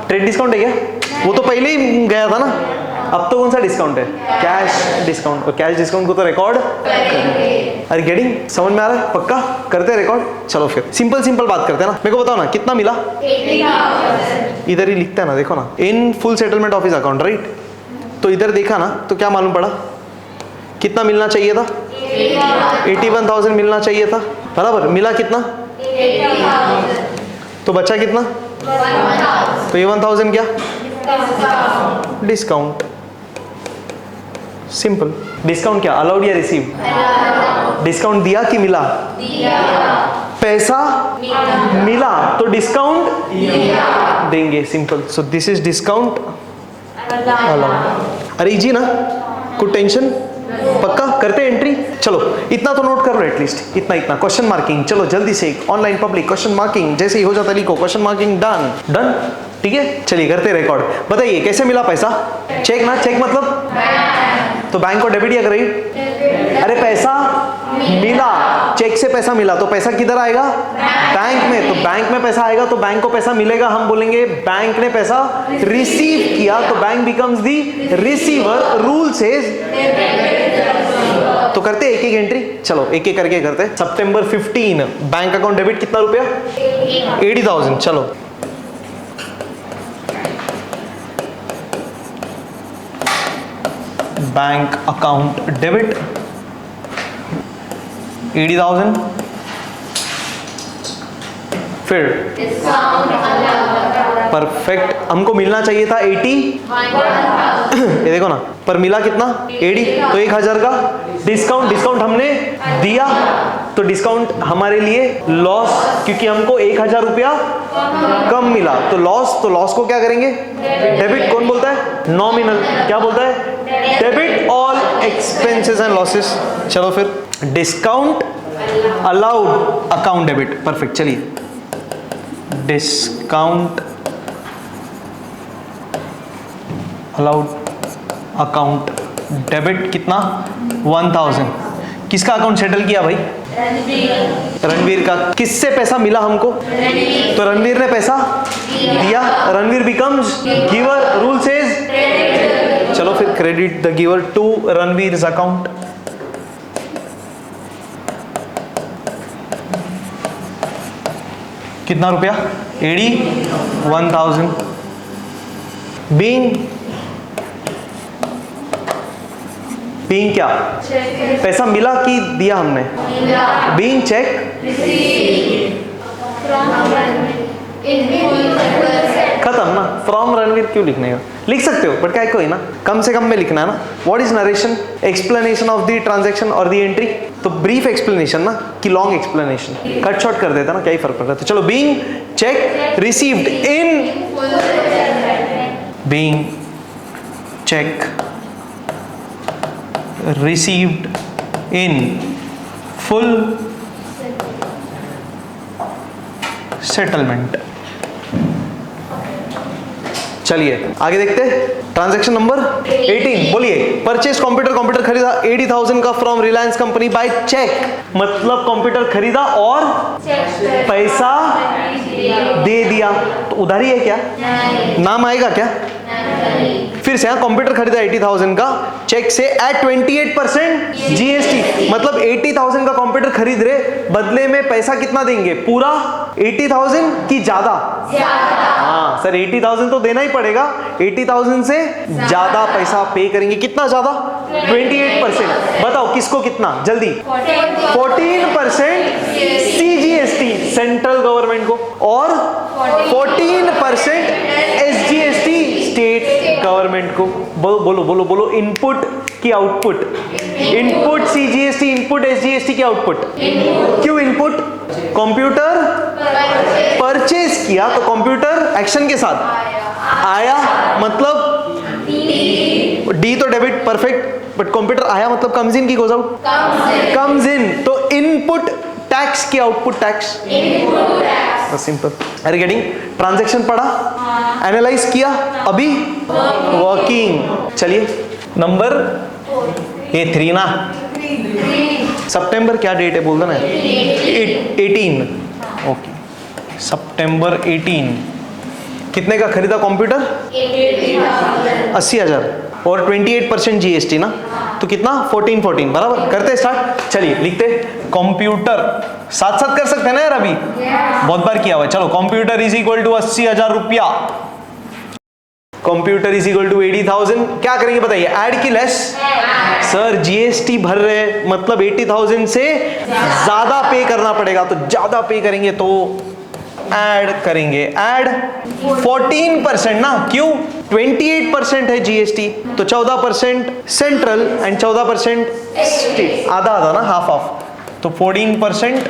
Trade discount है क्या? वो तो पहले ही गया था ना, अब तो कौन सा डिस्काउंट है? Cash discount. और कैश डिस्काउंट को तो रिकॉर्ड करेंगे। अरे गेटिंग, समझ में आ रहा है? पक्का करते हैं रिकॉर्ड। चलो फिर सिंपल बात करते हैं ना। मेरे को बताओ ना कितना मिला? 80,000। इधर ही लिखता है ना, देखो ना, इन full settlement of his account, right? तो इधर देखा ना, तो क्या मालूम पड़ा? कितना मिलना चाहिए था? 81,000 मिलना चाहिए था, बराबर। मिला कितना? 80,000। तो बचा कितना? 1,000। तो ये 1,000 क्या? डिस्काउंट। सिंपल। डिस्काउंट क्या? अलाउड या रिसीव? डिस्काउंट दिया कि मिला? दिया। पैसा मिला तो डिस्काउंट देंगे। Simple. So this is discount allowed. अरे जी ना, कुछ टेंशन? पक्का करते एंट्री। चलो इतना तो नोट कर लो एटलीस्ट, इतना क्वेश्चन मार्किंग। चलो जल्दी से ऑनलाइन पब्लिक क्वेश्चन मार्किंग, जैसे ही हो जाता लिखो क्वेश्चन मार्किंग डन। ठीक है, चलिए करते रिकॉर्ड। बताइए कैसे मिला पैसा? चेक ना, चेक मतलब तो बैंक को डेबिट या क्रेडिट? अरे पैसा मिला, चेक से पैसा मिला तो पैसा किधर आएगा? बैंक में। तो बैंक में पैसा आएगा तो बैंक को पैसा मिलेगा, हम बोलेंगे बैंक ने पैसा रिसीव किया, तो bank becomes the receiver. Rule says तो करते एक एंट्री। चलो एक करके करते। सितंबर 15 बैंक अकाउंट डेबिट कितना रुपया? 80,000। चलो बैंक अकाउंट डेबिट 80,000। फिर परफेक्ट, हमको मिलना चाहिए था 80, ये देखो ना, पर मिला कितना? 80। तो 1,000 का डिस्काउंट हमने दिया, तो डिस्काउंट हमारे लिए लॉस, क्योंकि हमको 1,000 रुपया कम मिला। तो लॉस को क्या करेंगे? डेबिट। कौन बोलता है? नॉमिनल। क्या बोलता है? Debit all expenses and losses. चलो फिर discount allowed account debit. Perfect. चलिए डिस्काउंट अलाउड अकाउंट डेबिट कितना? 1,000। किसका अकाउंट सेटल किया भाई? रणवीर का। किससे पैसा मिला हमको? तो रणवीर ने पैसा दिया, Ranveer becomes giver. Rule says चलो फिर credit the giver to Ranveer's account. कितना रुपया? 81,000। बीइंग क्या? पैसा मिला कि दिया हमने? बीइंग चेक खत्म ना। फ्रॉम रणवीर क्यों लिखने का? लिख सकते हो बट क्या कोई ना, कम से कम में लिखना है ना। What is narration? Explanation of the transaction और द एंट्री। तो ब्रीफ एक्सप्लेनेशन ना कि लॉन्ग एक्सप्लेनेशन? कट शॉर्ट कर देता ना, क्या ही फर्क पड़ रहा है। तो चलो being check received in, being check received in full settlement. चलिए आगे देखते हैं। ट्रांजैक्शन नंबर 18 बोलिए। परचेज कंप्यूटर खरीदा 80,000 का from Reliance company by cheque. मतलब कंप्यूटर खरीदा और पैसा दे दिया, तो उधारी है क्या? नाम आएगा क्या? फिर से कंप्यूटर खरीदा 80,000 का, चेक से एट 28% जीएसटी, मतलब 80,000 का कंप्यूटर खरीद रहे, बदले में पैसा कितना देंगे? पूरा 80,000 की ज्यादा? हाँ सर 80,000 तो देना ही पड़ेगा, 80,000 से ज्यादा पैसा पे करेंगे। कितना ज्यादा? 28%। बताओ किसको कितना? जल्दी। 14% सीजीएसटी सेंट्रल गवर्नमेंट को, और 14% एसजीएसटी स्टेट गवर्नमेंट को। बोलो बोलो बोलो, इनपुट की output? Input CGST, input SGST की आउटपुट। क्यों इनपुट? कंप्यूटर परचेज किया तो कंप्यूटर एक्शन के साथ आया, मतलब डी तो डेबिट, परफेक्ट, बट कंप्यूटर आया मतलब कम्स इन की गोज आउट? Comes in. तो इनपुट टैक्स की output tax. Simple. Are getting? Transaction पढ़ा, एनालाइज किया, अभी वर्किंग। चलिए नंबर ये 3 ना, सितंबर क्या डेट है बोल दो ना? 18। ओके सितंबर 18। कितने का खरीदा कंप्यूटर? 80,000 और 28% जीएसटी ना, तो कितना? 14 बराबर। करते स्टार्ट, चलिए लिखते। कंप्यूटर साथ साथ कर सकते हैं ना यार, अभी बहुत बार किया हुआ है। चलो कंप्यूटर इज इक्वल टू 80,000 रुपया, कंप्यूटर इज इक्वल टू 80,000। क्या करेंगे बताइए? ऐड की लेस? सर जीएसटी भर रहे मतलब 80,000 से ज्यादा पे करना पड़ेगा, तो ज्यादा पे करेंगे तो ऐड करेंगे। ऐड 14% ना, क्यों? 28% है जीएसटी, तो 14% सेंट्रल एंड 14% स्टेट, आधा आधा ना, हाफ हाफ। तो 14%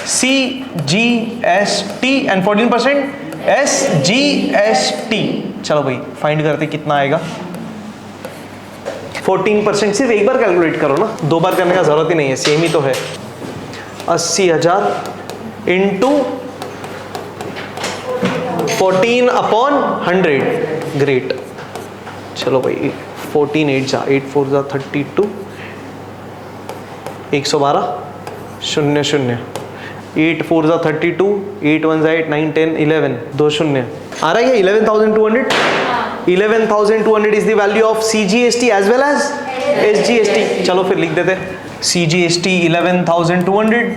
सीजीएसटी एंड 14% एसजीएसटी। चलो भाई फाइंड करते कितना आएगा। 14% सिर्फ एक बार कैलकुलेट करो ना, 2 बार करने का जरूरत ही नहीं है, सेम ही तो है। 80,000 इंटू 14/100। ग्रेट। चलो भाई 14 8 जा 8 4 जा 32, 112 0 0, 8 4 जा 32, 8 1 जा 8 9 10 11 2 0 आ रहा है। 11,200। 11,200 is the value of CGST as well as SGST. चलो फिर लिख देते। सीजीएसटी 11,200,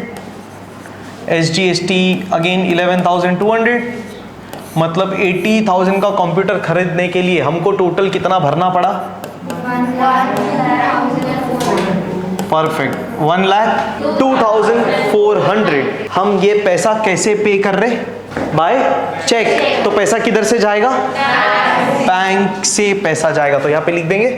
एसजीएसटी अगेन 11,200, मतलब 80,000 का कंप्यूटर खरीदने के लिए हमको टोटल कितना भरना पड़ा? परफेक्ट, 1,02,400। हम ये पैसा कैसे पे कर रहे? By cheque. तो पैसा किधर से जाएगा? बैंक से पैसा जाएगा, तो यहां पे लिख देंगे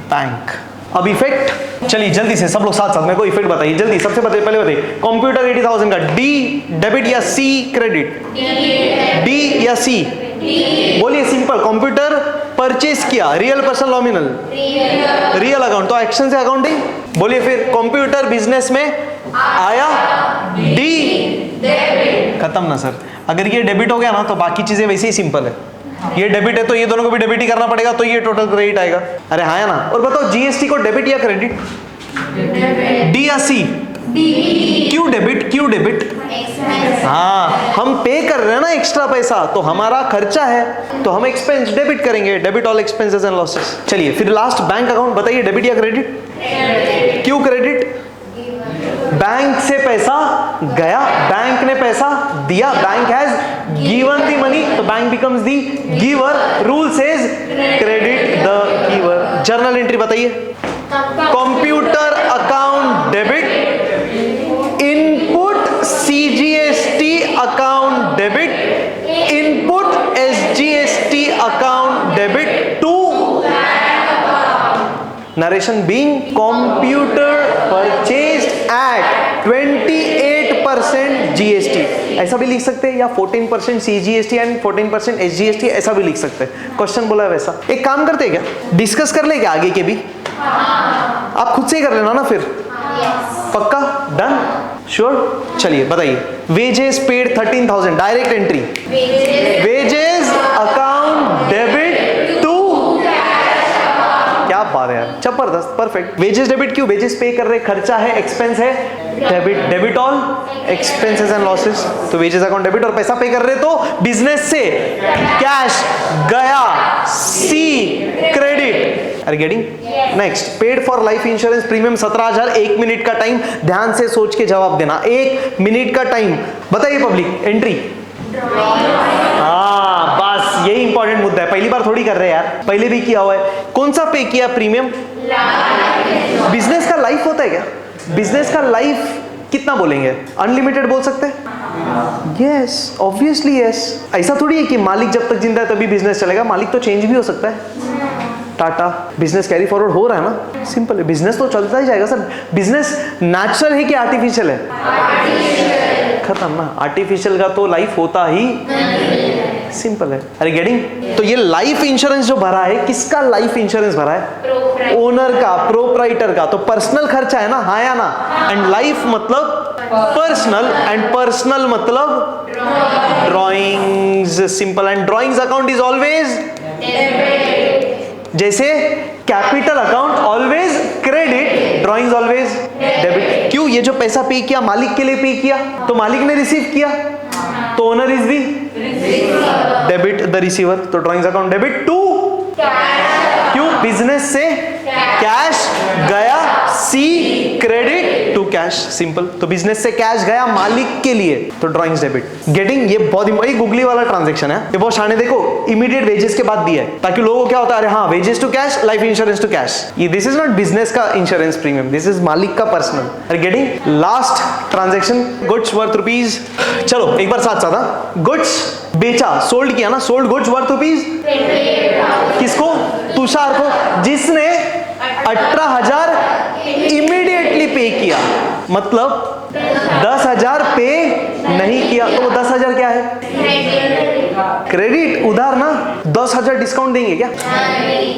बैंक। अब इफेक्ट, चलिए जल्दी से सब लोग साथ साथ मेरे को इफेक्ट बताइए जल्दी। सबसे पहले बताइए कंप्यूटर 80,000 का डी डेबिट या सी क्रेडिट? डी या सी? बोलिए सिंपल। कंप्यूटर परचेज किया, real person nominal? Real account, तो एक्शन से अकाउंटिंग। बोलिए फिर कंप्यूटर बिजनेस में आया, डी डेबिट। खत्म ना सर। अगर ये डेबिट हो गया ना तो बाकी चीजें वैसे ही सिंपल है। ये डेबिट है तो ये दोनों को भी डेबिट ही करना पड़ेगा, तो ये टोटल क्रेडिट आएगा। अरे हाँ है ना। और बताओ जीएसटी को डेबिट या क्रेडिट? डी या सी? क्यों डेबिट? क्यों डेबिट? हाँ हम पे कर रहे हैं ना एक्स्ट्रा पैसा, तो हमारा खर्चा है, तो हम एक्सपेंस डेबिट करेंगे। Debit all expenses and losses. चलिए फिर लास्ट बैंक अकाउंट बताइए, डेबिट या क्रेडिट? क्यों क्रेडिट? बैंक से पैसा गया, बैंक ने पैसा दिया, bank has given the money, तो bank becomes the giver. Rule says credit the giver. Journal entry बताइए। Computer account debit, input CGST account debit, input SGST account debit to narration being computer purchased at 28% GST. ऐसा भी लिख सकते हैं, या 14% CGST and 14% SGST, ऐसा भी लिख सकते हैं। क्वेश्चन बोला है वैसा। एक काम करते हैं क्या, डिस्कस कर ले क्या आगे के भी? आप खुद से ही कर लेना ना फिर। पक्का? डन? श्योर? चलिए बताइए। Wages paid 13,000, direct entry. Wages account debit to, क्या बात है यार, जबरदस्त, परफेक्ट। वेजेस डेबिट क्यों? वेजेस पे कर रहे, खर्चा है, एक्सपेंस है, debit all expenses and losses. तो वेजेस अकाउंट डेबिट और पैसा पे कर रहे तो बिजनेस से कैश गया, see credit. Are getting? Next, paid for life insurance premium 17,000। 1 minute का टाइम, ध्यान से सोच के जवाब देना। 1 मिनट का टाइम, बताइए पब्लिक। एंट्री, हाँ बस यही इंपॉर्टेंट मुद्दा है, पहली बार थोड़ी कर रहे हैं यार, पहले भी किया हुआ है। कौन सा पे किया प्रीमियम? बिजनेस का लाइफ होता है क्या? बिजनेस का लाइफ कितना बोलेंगे? अनलिमिटेड बोल सकते हैं? Yes, obviously yes. ऐसा थोड़ी है कि मालिक जब तक जिंदा है तभी बिजनेस चलेगा, मालिक तो चेंज भी हो सकता है। टाटा, बिजनेस कैरी फॉरवर्ड हो रहा है ना, सिंपल है, बिजनेस तो चलता ही जाएगा सर। बिजनेस नेचुरल है कि आर्टिफिशियल है? खत्म ना, आर्टिफिशियल का तो लाइफ होता ही, सिंपल है। अरे गेटिंग? तो ये लाइफ इंश्योरेंस जो भरा है, किसका लाइफ इंश्योरेंस भरा है? ओनर का, प्रोप्राइटर का। तो पर्सनल खर्चा है ना, हाँ या ना? एंड लाइफ मतलब पर्सनल, एंड पर्सनल मतलब drawings, simple. And drawings account is always, जैसे capital account always credit, drawings always debit. क्यों? ये जो पैसा पे किया मालिक के लिए पे किया, तो मालिक ने रिसीव किया, तो owner is the debit the receiver. तो ड्रॉइंग्स अकाउंट डेबिट टू, क्यों? बिजनेस से कैश गया, see credit to cash, simple. तो बिजनेस से कैश गया मालिक के लिए, तो ड्रॉइंग्स डेबिट। गेटिंग? ये बहुत गुगली वाला ट्रांजैक्शन है, ये बहुत शाने। देखो इमीडिएट वेजेस के बाद दिया है, ताकि लोगों को क्या होता है, अरे हाँ wages to cash, life insurance to cash. ये दिस इज नॉट बिजनेस का इंश्योरेंस प्रीमियम, दिस इज मालिक का पर्सनल। अरे getting? Last transaction, goods worth rupees. चलो एक बार साथ साथ, गुड्स बेचा, सोल्ड किया ना, सोल्ड गुड्स वर्थ रुपीज। किसको? तुषार को, जिसने 18,000 इमीडिएटली पे किया, मतलब 10,000 पे नहीं किया, तो 10,000 क्या है? क्रेडिट, उधार ना। 10,000 डिस्काउंट देंगे क्या?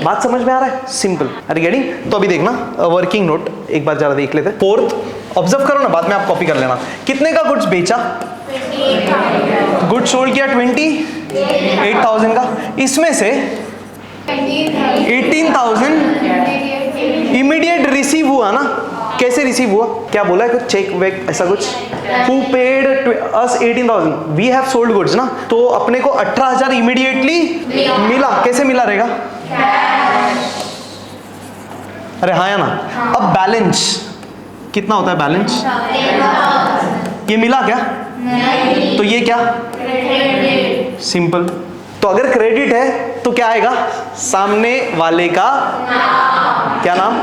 बात समझ में आ रहा है? सिंपल। अरे गेटिंग? तो अभी देखना वर्किंग नोट एक बार जरा देख लेते हैं। फोर्थ, ऑब्जर्व करो ना, बाद में आप कॉपी कर लेना। कितने का गुड्स बेचा? गुड्स सोल्ड किया 28,000 का, इसमें से 18,000 इमीडिएट रिसीव हुआ ना। कैसे रिसीव हुआ? क्या बोला है? कुछ चेक वेक ऐसा कुछ? Who paid us 18,000? We have sold goods ना, तो अपने को 18,000 इमीडिएटली मिला। कैसे मिला रहेगा? अरे हाँ या ना? अब बैलेंस कितना होता है? बैलेंस ये मिला क्या? तो ये क्या? सिंपल। तो अगर क्रेडिट है तो क्या आएगा? सामने वाले का क्या नाम?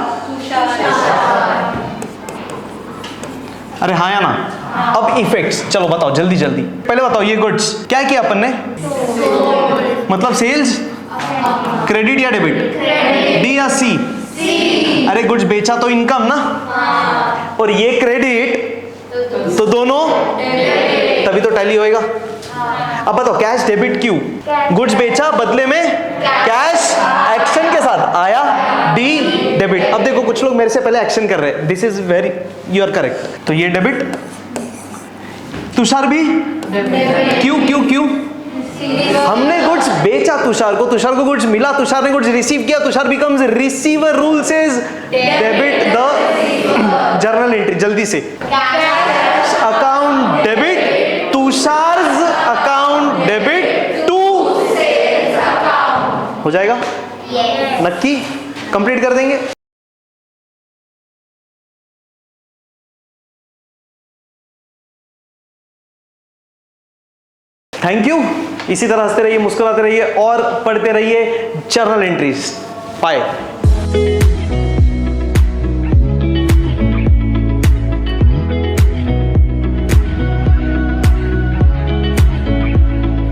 अरे हाँ या ना? अब इफेक्ट्स, चलो बताओ जल्दी जल्दी। पहले बताओ ये गुड्स क्या किया अपन ने? मतलब सेल्स, क्रेडिट या डेबिट? डी या सी? अरे गुड्स बेचा तो इनकम ना, और ये क्रेडिट, तो दोनों तभी तो टैली होएगा। अब बताओ कैश डेबिट क्यों? गुड्स बेचा, बदले में कैश एक्शन के साथ आया, डी डेबिट। अब देखो कुछ लोग मेरे से पहले एक्शन कर रहे हैं, this is very, you are correct. तो ये डेबिट, तुषार भी क्यों क्यों क्यों? हमने गुड्स बेचा तुषार को गुड्स मिला, तुषार ने गुड्स रिसीव किया, Tushar becomes receiver, rule says debit the journal entry. जल्दी से account debit, Tushar's account debit to, हो जाएगा? नक्की कंप्लीट कर देंगे। Thank you. इसी तरह हंसते रहिए, मुस्कुराते रहिए और पढ़ते रहिए जर्नल एंट्रीज। बाय।